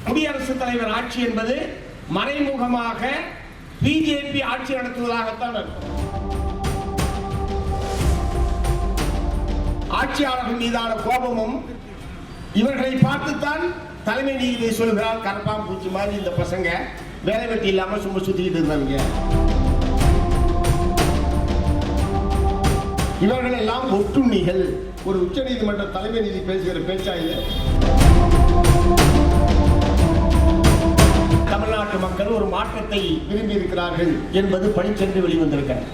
குடியரசுத் தலைவர் ஆட்சி என்பது மறைமுகமாக பிஜேபி ஆட்சி நடத்துவதாகத்தான் இருக்கும். ஆட்சியாளர்கள் மீதான கோபமும் இவர்களை பார்த்துத்தான் தலைமை நீதிபதி சொல்கிறார், கரப்பாம்பூச்சி மாதிரி இந்த பசங்க வேலை வெட்டி இல்லாம சும்மா சுத்திக்கிட்டு இருந்தாங்க. இவர்கள் எல்லாம் ஒட்டுண்ணிகள். ஒரு உச்ச நீதிமன்ற தலைமை நீதி பேசுகிற பேச்சாயில தமிழ்நாட்டு மக்கள் ஒரு மாற்றத்தை விரும்பி இருக்கிறார்கள் என்பது பணிச்சென்று வெளிவந்திருக்கிறது.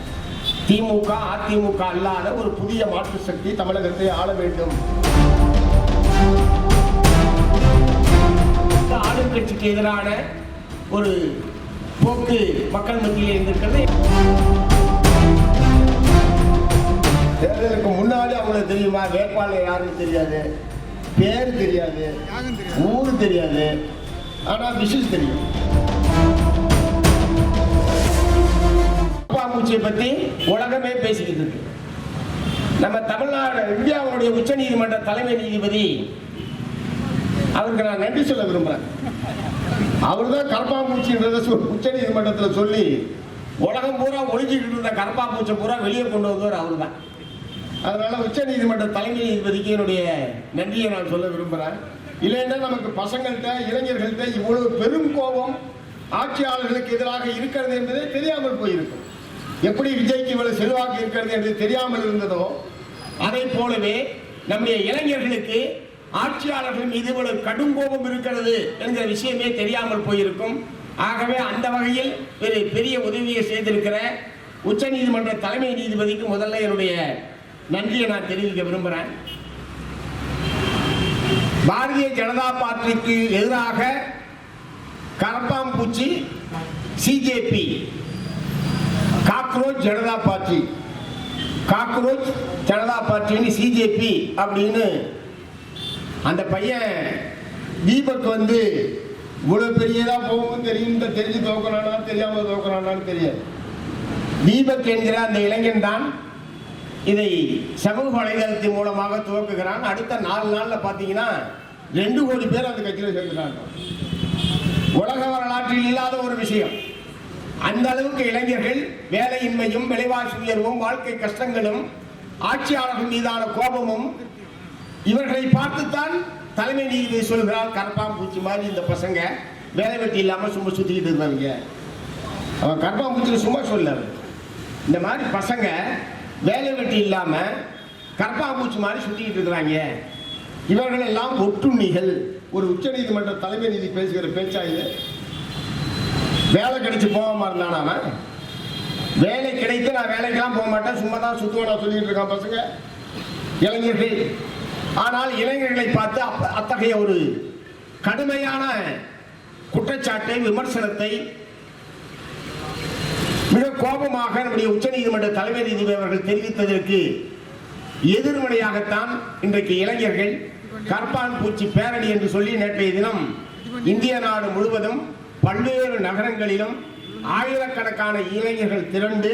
திமுக அதிமுக அல்லாத ஒரு புதிய மாற்று சக்தி தமிழகத்தை ஆள வேண்டும். ஆளுங்கட்சிக்கு எதிரான ஒரு போக்கு மக்கள் மத்தியில் இருந்திருக்கிறது. தேர்தலுக்கு முன்னாடி அவங்களுக்கு தெரியுமா வேட்பாளர் யாருன்னு தெரியாது, பேர் தெரியாது, ஊரு தெரியாது, ஆனா விஷயம் தெரியும். கரப்பாம்பூச்சியை பத்தி உலகமே பேசிக்கிட்டு இருக்கு. நம்ம தமிழ்நாடு இந்தியாவுடைய உச்ச நீதிமன்ற தலைமை நீதிபதி அவருக்கு நான் நன்றி சொல்ல விரும்புறேன். அவர் தான் கரப்பாம்பூச்சின்றத உச்ச நீதிமன்றத்தில் சொல்லி உலகம் பூரா ஒழிஞ்சிக்கிட்டு இருந்த கரப்பாம்பூச்சை பூரா வெளியே கொண்டு வந்தவர் அவர் தான். அதனால உச்ச நீதிமன்ற தலைமை நீதிபதிக்கு என்னுடைய நன்றியை நான் சொல்ல விரும்புகிறேன். இல்லைன்னா நமக்கு பசங்கள்கிட்ட இளைஞர்கள்ட்ட இவ்வளவு பெரும் கோபம் ஆட்சியாளர்களுக்கு எதிராக இருக்கிறது என்பதே தெரியாமல் போயிருக்கும். எப்படி விஜய்க்கு இவ்வளவு செல்வாக்கு இருக்கிறது என்று தெரியாமல் இருந்ததோ அதை போலவே நம்முடைய இளைஞர்களுக்கு ஆட்சியாளர்கள் மீது இவ்வளவு கடும் கோபம் இருக்கிறது என்கிற விஷயமே தெரியாமல் போயிருக்கும். ஆகவே அந்த வகையில் ஒரு பெரிய உதவியை செய்திருக்கிற உச்ச நீதிமன்ற தலைமை நீதிபதிக்கு முதல்ல என்னுடைய நன்றியை நான் தெரிவிக்க விரும்புகிறேன். பாரதிய ஜனதா பார்ட்டிக்கு எதிராக கரப்பாம்பூச்சி CJP, cockroach Janata party, cockroach Janata பார்ட்டின்னு சிஜேபி அப்படின்னு அந்த பையன் தீபக் வந்து இவ்வளவு பெரியதா போகும் தெரியும், தெரிஞ்சு தோக்கறானா தெரியாம தோக்கறானான்னு தெரியாது. தீபக் என்கிற அந்த இளைஞன் தான் இதை சமூக வலைதளத்தின் மூலமாக துவக்குகிறான். அடுத்த 4 நாள்ல பாத்தீங்கன்னா 2 கோடி பேர் அந்த கட்சியில் சேர்க்கிறாங்க. உலக வரலாற்றில் இல்லாத ஒரு விஷயம். அந்த அளவுக்கு இளைஞர்கள் வேலையின்மையும் விலைவாசி உயர்வும் வாழ்க்கை கஷ்டங்களும் ஆட்சியாளர்கள் மீதான கோபமும் இவர்களை பார்த்துத்தான் தலைமை நீதிபதி சொல்கிறார், கரப்பாம்பூச்சி மாதிரி இந்த பசங்க வேலை வெட்டி இல்லாம சும்மா சுத்திக்கிட்டு இருந்தாங்க. அவன் கரப்பாம்பூச்சி சும்மா சொல்ல, இந்த மாதிரி பசங்க வேலை வெட்டி இல்லாம கரப்பாம்பூச்சி மாதிரி சுத்திக்கிட்டு இருக்கிறாங்க. இவர்கள் எல்லாம் ஒட்டுண்ணிகள். ஒரு உச்ச நீதிமன்ற தலைமை நீதி பேசுகிற பேச்சாயில வேலை கிடைச்சு போகாம இருந்தான். அவன் வேலை கிடைத்து நான் வேலைக்கெல்லாம் போக மாட்டேன், சும்மா தான் சுத்துவனா சொல்லிட்டு இருக்கான் பசங்க இளைஞர்கள். ஆனால் இளைஞர்களை பார்த்து அத்தகைய ஒரு கடுமையான குற்றச்சாட்டை விமர்சனத்தை மிக கோபமாக நம்முடைய உச்ச நீதிமன்ற தலைமை நீதிபதி அவர்கள் தெரிவித்ததற்கு எதிர்மறையாகத்தான் இன்றைக்கு இளைஞர்கள் கரப்பான்பூச்சி பேரணி என்று சொல்லி நேற்றைய தினம் இந்திய நாடு முழுவதும் பல்வேறு நகரங்களிலும் ஆயிரக்கணக்கான இளைஞர்கள் திரண்டு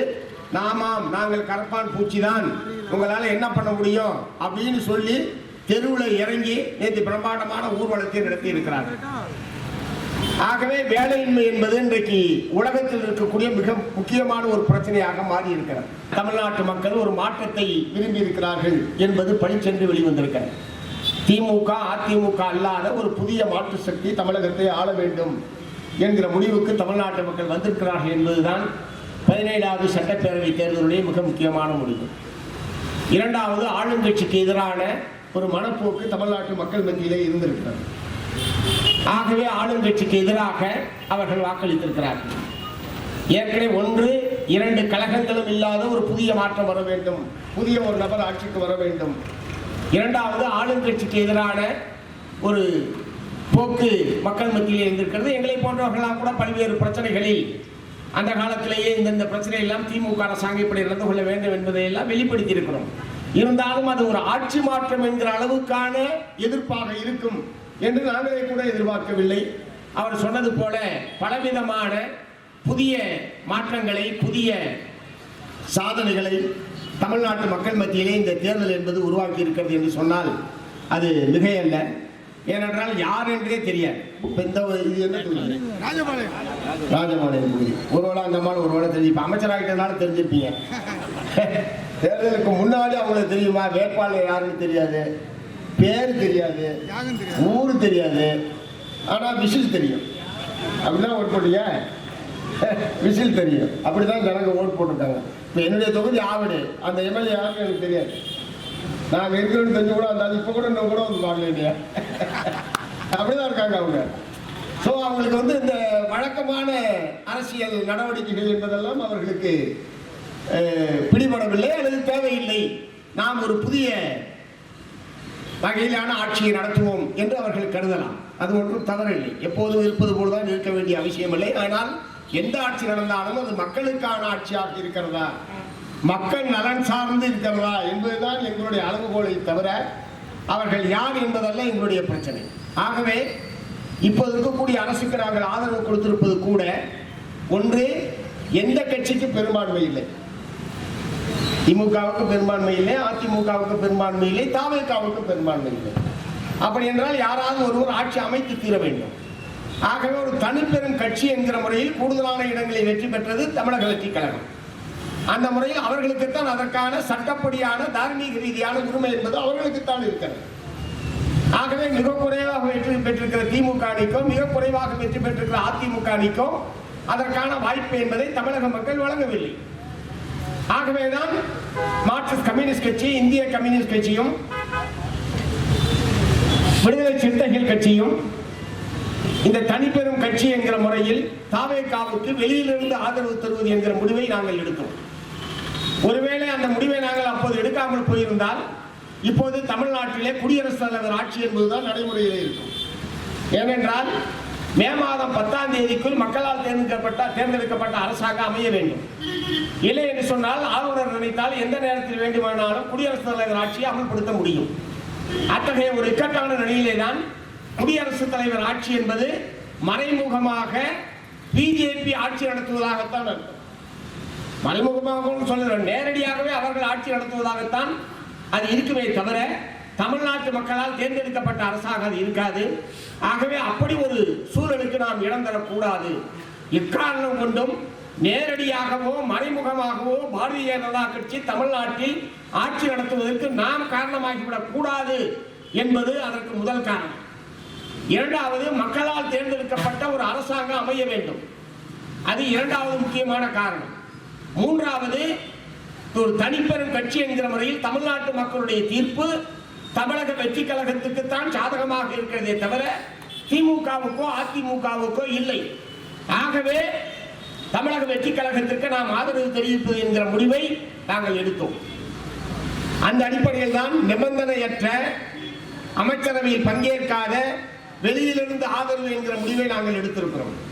நாங்கள் கரப்பான் பூச்சி தான், உங்களால் என்ன பண்ண முடியும் அப்படின்னு சொல்லி தெருவில் இறங்கி நேற்று பிரம்மாண்டமான ஊர்வலத்தை நடத்தி இருக்கிறார்கள். ஆகவே வேலையின்மை என்பது இன்றைக்கு உலகத்தில் இருக்கக்கூடிய மிக முக்கியமான ஒரு பிரச்சனையாக மாறி இருக்கிறது. தமிழ்நாட்டு மக்கள் ஒரு மாற்றத்தை விரும்பி இருக்கிறார்கள் என்பது பணிச்சென்று வெளிவந்திருக்கிறது. திமுக அதிமுக அல்லாத ஒரு புதிய மாற்று சக்தி தமிழகத்தை ஆள வேண்டும் என்கிற முடிவுக்கு தமிழ்நாட்டு மக்கள் வந்திருக்கிறார்கள் என்பதுதான் 17வது சட்டப்பேரவை தேர்தலுடைய மிக முக்கியமான முடிவு. 2வது ஆளுங்கட்சிக்கு எதிரான ஒரு மனப்போக்கு தமிழ்நாட்டு மக்கள் மத்தியிலே இருந்திருக்கிறது. ஆகவே ஆளுங்கட்சிக்கு எதிராக அவர்கள் வாக்களித்திருக்கிறார்கள். ஏற்கனவே 1, 2 கழகங்களும் இல்லாத ஒரு புதிய மாற்றம் வர வேண்டும், புதிய ஒரு நபர் ஆட்சிக்கு வர வேண்டும். 2வது ஆளுங்கட்சிக்கு எதிரான ஒரு போக்கு மக்கள் மத்தியில் இருந்திருக்கிறது. எங்களை போன்றவர்களாம் கூட பல்வேறு பிரச்சனைகளில் அந்த காலத்திலேயே இந்த பிரச்சனை எல்லாம் திமுக அரசாங்கம் இப்படி நடந்து கொள்ள வேண்டும் என்பதை எல்லாம் வெளிப்படுத்தி இருக்கிறோம். இருந்தாலும் அது ஒரு ஆட்சி மாற்றம் என்கிற அளவுக்கான எதிர்ப்பாக இருக்கும் என்று நாங்களே கூட எதிர்பார்க்கவில்லை. அவர் சொன்னது போல பலவிதமான புதிய மாற்றங்களை, புதிய சாதனைகளை தமிழ்நாட்டு மக்கள் மத்தியிலே இந்த தேர்தல் என்பது உருவாக்கி இருக்கிறது என்று சொன்னால் அது மிகையல்ல. ஏனென்றால் யார் என்றே தெரியாது. இப்ப இந்த இது என்ன தொகுதி? ராஜபாளையம் தொகுதி. ஒருவேளை அந்த மாதிரி ஒருவேளை தெரிஞ்சு இப்ப அமைச்சராகிட்டதுனால தெரிஞ்சிருப்பீங்க. தேர்தலுக்கு முன்னாடி அவங்களுக்கு தெரியுமா? வேட்பாளர் யாருன்னு தெரியாது, பேர் தெரியாது, ஊரு தெரியாது, ஆனா விசில் தெரியும். அப்படிதான் ஓட் போட்டீங்க, விசில் தெரியும். அப்படிதான் ஜனங்க ஓட் போட்டுட்டாங்க. இப்போ என்னுடைய தொகுதி ஆவடு, அந்த எம்எல்ஏ யாருன்னு எனக்கு தெரியாது. நாங்கள் இருக்கிறோன்னு தெரிஞ்சு கூட அந்த இப்போ கூட இன்னும் கூட வந்து பாடல இல்லையா? அப்படிதான் இருக்காங்க அவங்க. ஸோ அவங்களுக்கு வந்து இந்த வழக்கமான அரசியல் நடவடிக்கைகள் என்பதெல்லாம் அவர்களுக்கு பிடிபடவில்லை அல்லது தேவையில்லை. நாம் ஒரு புதிய வகையிலான ஆட்சியை நடத்துவோம் என்று அவர்கள் கருதலாம். அது ஒன்றும் தவறில்லை. எப்போதும் இருப்பது போலதான் இருக்க வேண்டிய அவசியம் இல்லை. ஆனால் எந்த ஆட்சி நடந்தாலும் அது மக்களுக்கான ஆட்சியாக இருக்கிறதா, மக்கள் நலன் சார்ந்து இருக்கிறதா என்பதுதான் எங்களுடைய அளவுகோலை தவிர அவர்கள் யார் என்பதல்ல எங்களுடைய பிரச்சனை. ஆகவே இப்போது இருக்கக்கூடிய அரசுக்கு நாங்கள் ஆதரவு கொடுத்திருப்பது கூட ஒன்று, எந்த கட்சிக்கு பெரும்பான்மை இல்லை. திமுகவுக்கு பெரும்பான்மை இல்லை, அதிமுகவுக்கு பெரும்பான்மை இல்லை, தவேகாவுக்கு பெரும்பான்மை இல்லை. அப்படி என்றால் யாராவது ஒருவர் ஆட்சி அமைத்து தீர வேண்டும். ஆகவே ஒரு தனிப்பெரும் கட்சி என்கிற முறையில் கூடுதலான இடங்களை வெற்றி பெற்றது தமிழக வெற்றி கழகம். அந்த முறையில் அவர்களுக்குத்தான் அதற்கான சட்டப்படியான தார்மீக ரீதியான உரிமை என்பது அவர்களுக்குத்தான் இருக்கிறது. ஆகவே மிக குறைவாக வெற்றி பெற்றிருக்கிற திமுக அணிக்கும் மிக குறைவாக வெற்றி பெற்றிருக்கிற அதிமுக அணிக்கும் அதற்கான வாய்ப்பு என்பதை தமிழக மக்கள் வழங்கவில்லை. ஆகவேதான் மார்க்சிஸ்ட் கம்யூனிஸ்ட் கட்சி, இந்திய கம்யூனிஸ்ட் கட்சியும், விடுதலை சிறுத்தைகள் கட்சியும் இந்த தனிப்பெரும் கட்சி என்கிற முறையில் தவேகாவுக்கு வெளியிலிருந்து ஆதரவு தருவது என்கிற முடிவை நாங்கள் எடுத்தோம். ஒருவேளை அந்த முடிவை நாங்கள் அப்போது எடுக்காமல் போயிருந்தால் இப்போது தமிழ்நாட்டிலே குடியரசுத் தலைவர் ஆட்சி என்பதுதான் நடைமுறையில் இருக்கும். ஏனென்றால் மே மாதம் 10ஆம் தேதிக்குள் மக்களால் தேர்ந்தெடுக்கப்பட்ட அரசாங்கம் அமைய வேண்டும். இல்லை என்று சொன்னால் ஆளுநர் நினைத்தால் எந்த நேரத்தில் வேண்டுமானாலும் குடியரசுத் தலைவர் ஆட்சியை அமல்படுத்த முடியும். அத்தகைய ஒரு இக்கட்டான நிலையிலே தான் குடியரசுத் தலைவர் ஆட்சி என்பது மறைமுகமாக பிஜேபி ஆட்சி நடத்துவதாகத்தான் அர்த்தம். மறைமுகமாக சொல்லுறேன், நேரடியாகவே அவர்கள் ஆட்சி நடத்துவதாகத்தான் அது இருக்குமே தவிர தமிழ்நாட்டு மக்களால் தேர்ந்தெடுக்கப்பட்ட அரசாங்கம் அது இருக்காது. ஆகவே அப்படி ஒரு சூழலுக்கு நாம் இடம் தரக்கூடாது. எக்காரணம் கொண்டும் நேரடியாகவோ மறைமுகமாகவோ பாரதிய ஜனதா கட்சி தமிழ்நாட்டில் ஆட்சி நடத்துவதற்கு நாம் காரணமாகிவிடக் கூடாது என்பது அதற்கு முதல் காரணம். இரண்டாவது, மக்களால் தேர்ந்தெடுக்கப்பட்ட ஒரு அரசாங்கம் அமைய வேண்டும். அது இரண்டாவது முக்கியமான காரணம். மூன்றாவது, ஒரு தனிப்பெரும் கட்சி என்கிற முறையில் தமிழ்நாட்டு மக்களுடைய தீர்ப்பு தமிழக வெற்றி கழகத்துக்குத்தான் சாதகமாக இருக்கிறதே தவிர திமுகவுக்கோ அதிமுகவுக்கோ இல்லை. ஆகவே தமிழக வெற்றி கழகத்திற்கு நாம் ஆதரவு தெரிவிப்பது என்கிற முடிவை நாங்கள் எடுத்தோம். அந்த அடிப்படையில் தான் நிபந்தனையற்ற, அமைச்சரவையில் பங்கேற்காத, வெளியிலிருந்து ஆதரவு என்கிற முடிவை நாங்கள் எடுத்திருக்கிறோம்.